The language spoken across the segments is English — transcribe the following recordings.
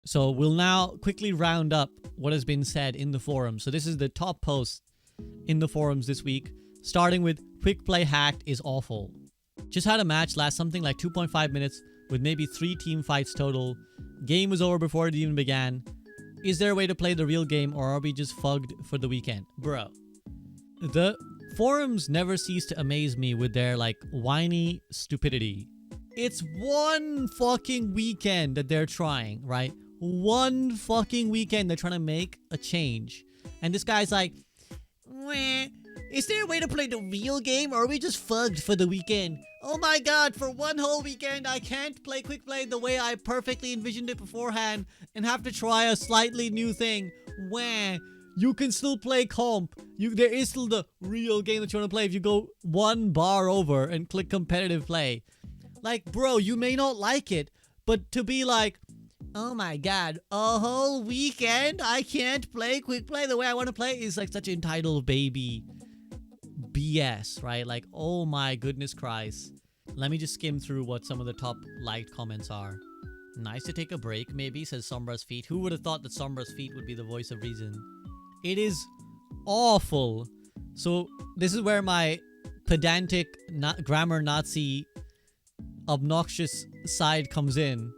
So we'll now quickly round up what has been said in the forums. So this is the top post in the forums this week, starting with quick play hacked is awful. Just had a match last something like 2.5 minutes with maybe 3 team fights total. Game was over before it even began. Is there a way to play the real game, or are we just fugged for the weekend? Bro. The forums never cease to amaze me with their like whiny stupidity. It's one fucking weekend that they're trying, right? One fucking weekend they're trying to make a change. And this guy's like, meh, is there a way to play the real game, or are we just fugged for the weekend? Oh my god, for one whole weekend I can't play quick play the way I perfectly envisioned it beforehand and have to try a slightly new thing. Wah. You can still play comp. There is still the real game that you want to play if you go one bar over and click competitive play. Like, bro, you may not like it, but to be like, oh my god, a whole weekend I can't play quick play the way I want to play is like such entitled baby BS, right? Like, oh my goodness Christ. Let me just skim through what some of the top liked comments are. Nice to take a break, maybe, says Sombra's Feet. Who would have thought that Sombra's Feet would be the voice of reason? It is awful. So this is where my pedantic grammar Nazi obnoxious side comes in.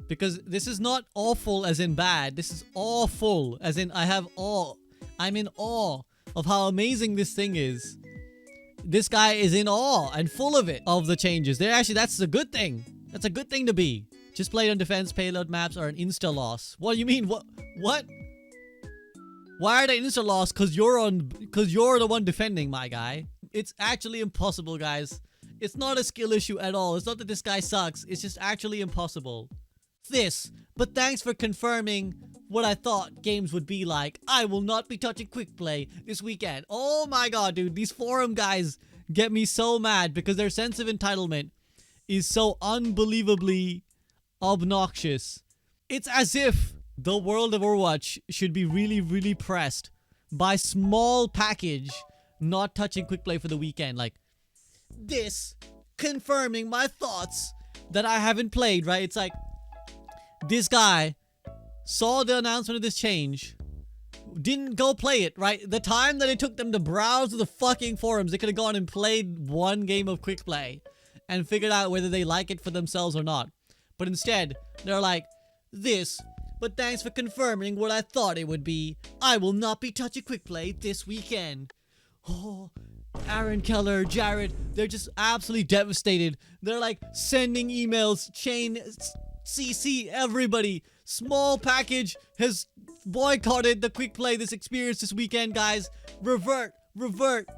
Because this is not awful as in bad. This is awful as in I have awe. I'm in awe of how amazing this thing is. This guy is in awe and full of it, of the changes. That's a good thing. That's a good thing to be. Just played on defense payload maps or an insta loss. What do you mean? What? Why are they insta loss? Cause you're the one defending, my guy. It's actually impossible, guys. It's not a skill issue at all. It's not that this guy sucks. It's just actually impossible. But thanks for confirming what I thought games would be like. I will not be touching quick play this weekend. Oh my god, dude. These forum guys get me so mad because their sense of entitlement is so unbelievably obnoxious. It's as if the world of Overwatch should be really, really pressed by small package not touching quick play for the weekend. Like, this confirming my thoughts that I haven't played, right? It's like, this guy saw the announcement of this change, didn't go play it, right? The time that it took them to browse the fucking forums, they could have gone and played one game of quick play and figured out whether they like it for themselves or not. But instead, they're like, but thanks for confirming what I thought it would be. I will not be touching quick play this weekend. Oh, Aaron Keller, Jared, they're just absolutely devastated. They're like sending emails, chain CC everybody. Small package has boycotted the quick play this experience this weekend, guys. Revert,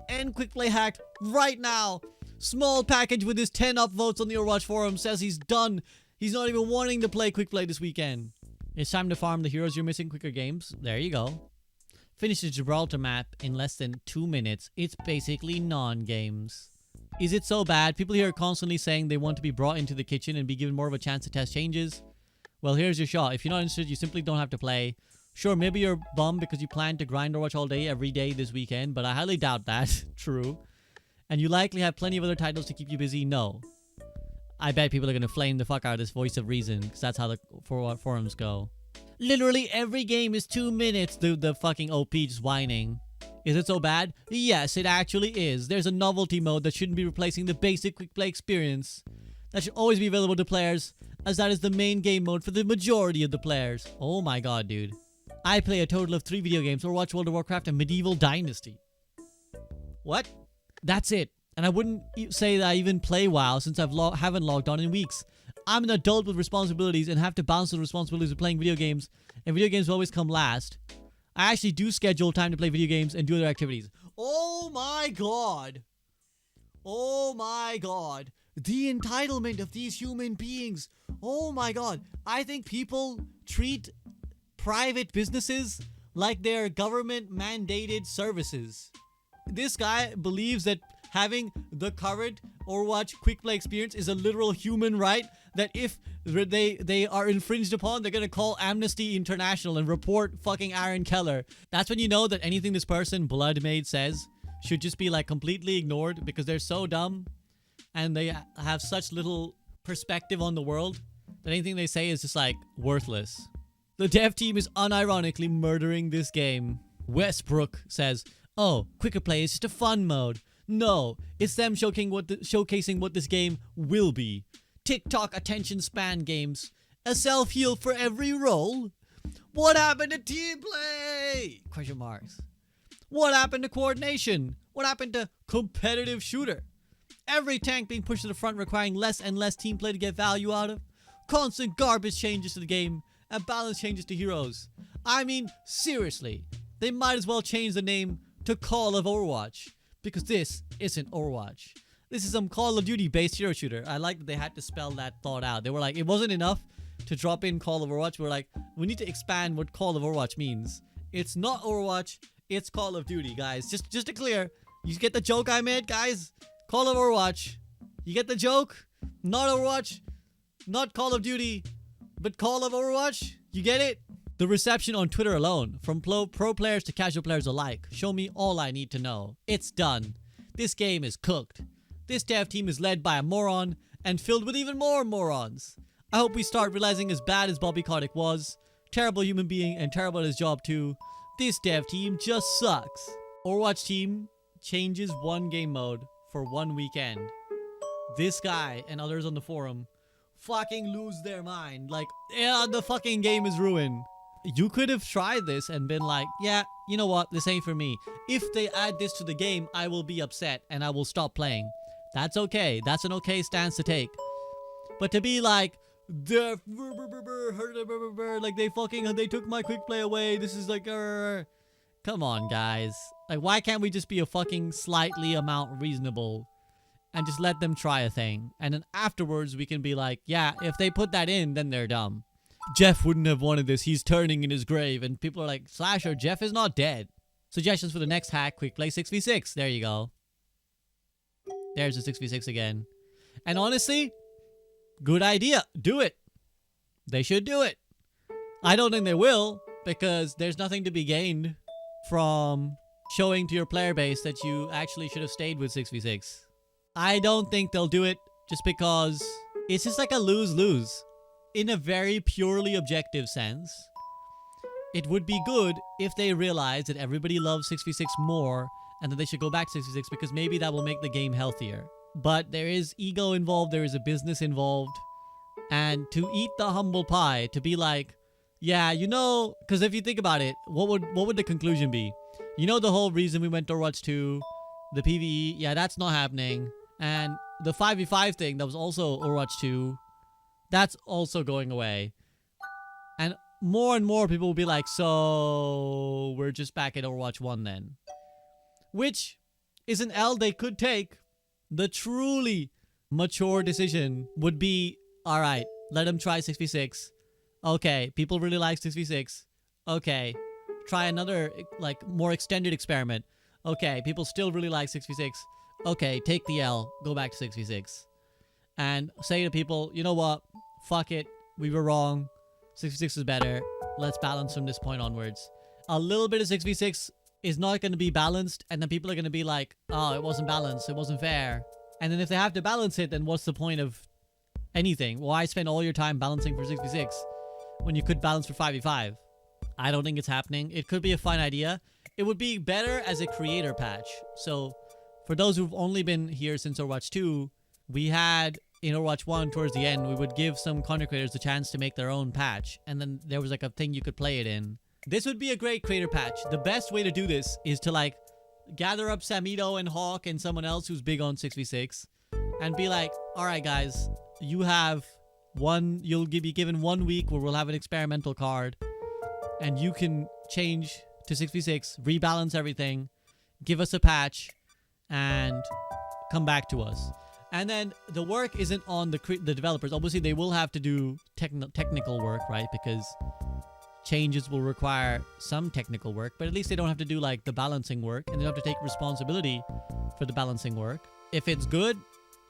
end quick play hacked right now. Small package with his 10 upvotes on the Overwatch forum says he's done. He's not even wanting to play quick play this weekend. It's time to farm the heroes you're missing quicker games. There you go. Finish the Gibraltar map in less than 2 minutes. It's basically non-games. Is it so bad? People here are constantly saying they want to be brought into the kitchen and be given more of a chance to test changes. Well, here's your shot. If you're not interested, you simply don't have to play. Sure, maybe you're bummed because you plan to grind Overwatch all day, every day this weekend, but I highly doubt that. True. And you likely have plenty of other titles to keep you busy. No. I bet people are going to flame the fuck out of this voice of reason, because that's how the forums go. Literally every game is 2 minutes, the fucking OP just whining. Is it so bad? Yes, it actually is. There's a novelty mode that shouldn't be replacing the basic quick play experience. That should always be available to players, as that is the main game mode for the majority of the players. Oh my god, dude. I play a total of 3 video games, Overwatch, World of Warcraft, and Medieval Dynasty. What? That's it. And I wouldn't say that I even play WoW since haven't logged on in weeks. I'm an adult with responsibilities and have to balance the responsibilities of playing video games, and video games will always come last. I actually do schedule time to play video games and do other activities. Oh my god. Oh my god. The entitlement of these human beings. Oh my god. I think people treat private businesses like they're government mandated services. This guy believes that having the current Overwatch quick play experience is a literal human right, that if they are infringed upon, they're gonna call Amnesty International and report fucking Aaron Keller. That's when you know that anything this person, Bloodmaid, says should just be like completely ignored, because they're so dumb and they have such little perspective on the world that anything they say is just like worthless. The dev team is unironically murdering this game. Westbrook says, oh, quicker play is just a fun mode. No, it's them showcasing what this game will be. TikTok attention span games. A self-heal for every role? What happened to team play? Question marks. What happened to coordination? What happened to competitive shooter? Every tank being pushed to the front requiring less and less team play to get value out of. Constant garbage changes to the game and balance changes to heroes. I mean, seriously, they might as well change the name to Call of Overwatch. Because this isn't Overwatch. This is some Call of Duty based hero shooter. I like that they had to spell that thought out. They were like, it wasn't enough to drop in Call of Overwatch. We're like, we need to expand what Call of Overwatch means. It's not Overwatch, it's Call of Duty, guys. Just to clear, you get the joke I made, guys? Call of Overwatch. You get the joke? Not Overwatch, not Call of Duty, but Call of Overwatch. You get it? The reception on Twitter alone, from pro players to casual players alike, show me all I need to know. It's done. This game is cooked. This dev team is led by a moron and filled with even more morons. I hope we start realizing as bad as Boycotting was, terrible human being and terrible at his job too, this dev team just sucks. Overwatch team changes one game mode for one weekend. This guy and others on the forum fucking lose their mind. Like, yeah, the fucking game is ruined. You could have tried this and been like, yeah, you know what, this ain't for me. If they add this to the game, I will be upset and I will stop playing. That's okay. That's an okay stance to take. But to be like, like they took my quick play away. This is like, come on, guys. Like, why can't we just be a fucking slightly amount reasonable and just let them try a thing? And then afterwards we can be like, yeah, if they put that in, then they're dumb. Jeff wouldn't have wanted this. He's turning in his grave. And people are like, Slasher, Jeff is not dead. Suggestions for the next hack, quick play 6v6. There you go. There's a 6v6 again. And honestly, good idea. Do it. They should do it. I don't think they will, because there's nothing to be gained from showing to your player base that you actually should have stayed with 6v6. I don't think they'll do it just because it's just like a lose-lose. In a very purely objective sense, it would be good if they realize that everybody loves 6v6 more and that they should go back to 6v6 because maybe that will make the game healthier. But there is ego involved, there is a business involved, and to eat the humble pie, to be like, yeah, you know, because if you think about it, what would the conclusion be? You know, the whole reason we went to Overwatch 2, the PvE, yeah, that's not happening. And the 5v5 thing that was also Overwatch 2, that's also going away. And more people will be like, so we're just back at Overwatch 1 then. Which is an L they could take. The truly mature decision would be, alright, let them try 6v6. Okay, people really like 6v6. Okay, try another, like, more extended experiment. Okay, people still really like 6v6. Okay, take the L, go back to 6v6. And say to people, you know what? Fuck it. We were wrong. 6v6 is better. Let's balance from this point onwards. A little bit of 6v6 is not going to be balanced. And then people are going to be like, oh, it wasn't balanced. It wasn't fair. And then if they have to balance it, then what's the point of anything? Why spend all your time balancing for 6v6 when you could balance for 5v5? I don't think it's happening. It could be a fine idea. It would be better as a creator patch. So for those who've only been here since Overwatch 2, we had in Overwatch 1 towards the end, we would give some content creators the chance to make their own patch. And then there was like a thing you could play it in. This would be a great creator patch. The best way to do this is to like gather up Samito and Hawk and someone else who's big on 6v6 and be like, all right, guys, you'll be given 1 week where we'll have an experimental card and you can change to 6v6, rebalance everything, give us a patch and come back to us. And then the work isn't on the developers. Obviously, they will have to do technical work, right? Because changes will require some technical work. But at least they don't have to do, like, the balancing work. And they don't have to take responsibility for the balancing work. If it's good,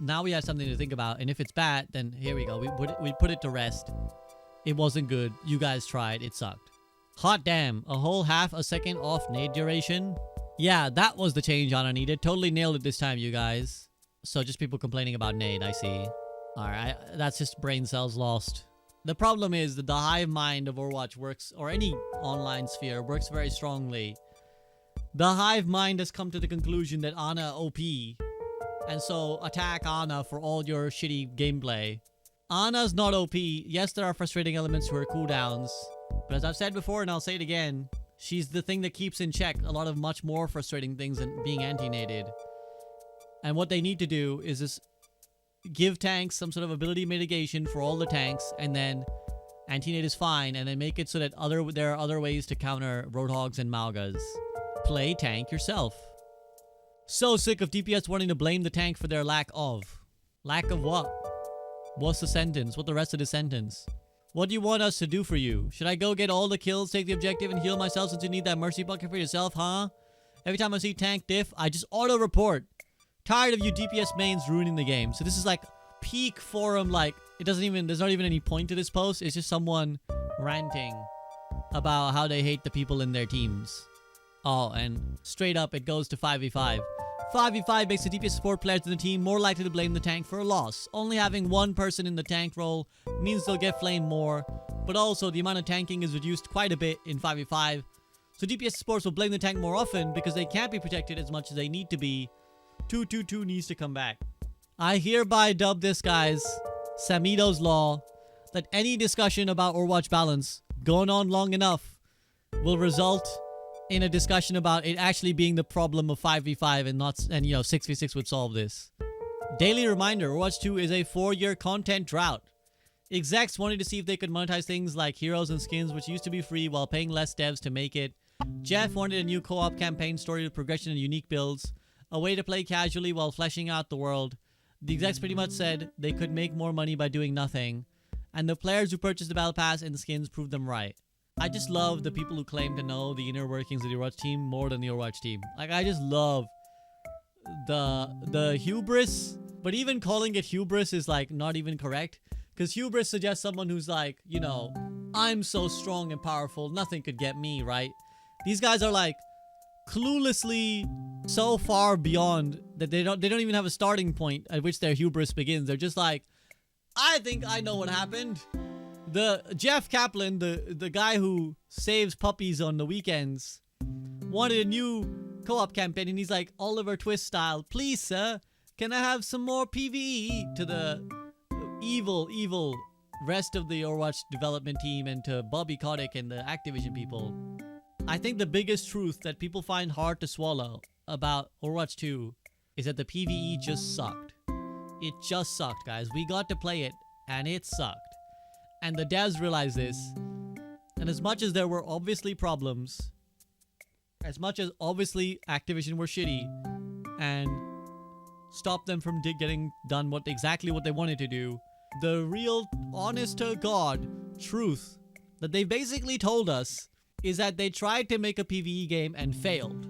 now we have something to think about. And if it's bad, then here we go. We put it to rest. It wasn't good. You guys tried. It sucked. Hot damn. A whole half a second off nade duration. Yeah, that was the change Anna needed. Totally nailed it this time, you guys. So just people complaining about nade, I see. Alright, that's just brain cells lost. The problem is that the hive mind of Overwatch works, or any online sphere, works very strongly. The hive mind has come to the conclusion that Ana OP, and so attack Ana for all your shitty gameplay. Ana's not OP. Yes, there are frustrating elements to her cooldowns, but as I've said before and I'll say it again, she's the thing that keeps in check a lot of much more frustrating things than being anti-nated. And what they need to do is just give tanks some sort of ability mitigation for all the tanks, and then anti-nade is fine, and then make it so that there are other ways to counter Roadhogs and Malgas. Play tank yourself. So sick of DPS wanting to blame the tank for their lack of. Lack of what? What's the sentence? What the rest of the sentence? What do you want us to do for you? Should I go get all the kills, take the objective, and heal myself since you need that mercy bucket for yourself, huh? Every time I see tank diff, I just auto-report. Tired of you DPS mains ruining the game. So this is like peak forum, like, there's not even any point to this post. It's just someone ranting about how they hate the people in their teams. Oh, and straight up, it goes to 5v5. 5v5 makes the DPS support players in the team more likely to blame the tank for a loss. Only having one person in the tank role means they'll get flamed more, but also the amount of tanking is reduced quite a bit in 5v5. So DPS supports will blame the tank more often because they can't be protected as much as they need to be. 222 needs to come back. I hereby dub this, guys, Samido's Law, that any discussion about Overwatch balance going on long enough will result in a discussion about it actually being the problem of 5v5 and 6v6 would solve this. Daily reminder, Overwatch 2 is a 4-year content drought. Execs wanted to see if they could monetize things like heroes and skins, which used to be free, while paying less devs to make it. Jeff wanted a new co-op campaign story with progression and unique builds, a way to play casually while fleshing out the world. The execs pretty much said they could make more money by doing nothing, and the players who purchased the Battle Pass and the skins proved them right. I just love the people who claim to know the inner workings of the Overwatch team more than the Overwatch team. Like, I just love the hubris, but even calling it hubris is like not even correct, because hubris suggests someone who's like, you know, I'm so strong and powerful, nothing could get me, right? These guys are like cluelessly so far beyond that they don't even have a starting point at which their hubris begins. They're just like, I think I know what happened. The Jeff Kaplan, the guy who saves puppies on the weekends, wanted a new co-op campaign, and he's like, Oliver Twist style, please sir, can I have some more PvE? To the evil rest of the Overwatch development team and to Boycotting and the Activision people. I think the biggest truth that people find hard to swallow about Overwatch 2 is that the PvE just sucked. It just sucked, guys. We got to play it, and it sucked. And the devs realized this. And as much as there were obviously problems, as much as obviously Activision were shitty and stopped them from getting done exactly what they wanted to do, the real, honest to God truth that they basically told us is that they tried to make a PvE game and failed.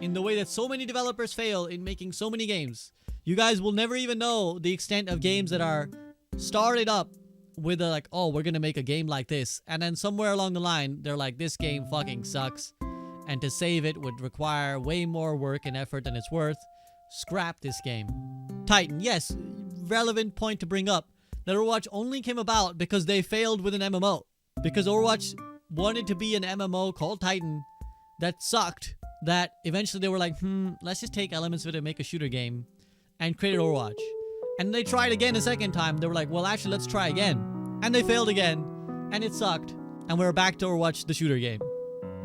In the way that so many developers fail in making so many games. You guys will never even know the extent of games that are started up with a like, oh, we're gonna make a game like this, and then somewhere along the line they're like, this game fucking sucks, and to save it would require way more work and effort than it's worth. Scrap this game. Titan, yes, relevant point to bring up, that Overwatch only came about because they failed with an MMO. Because Overwatch wanted to be an MMO called Titan that sucked, that eventually they were like, let's just take elements of it and make a shooter game, and created Overwatch. And they tried again a second time. They were like, well, actually, let's try again. And they failed again, and it sucked. And we're back to Overwatch, the shooter game.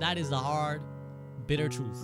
That is the hard, bitter truth.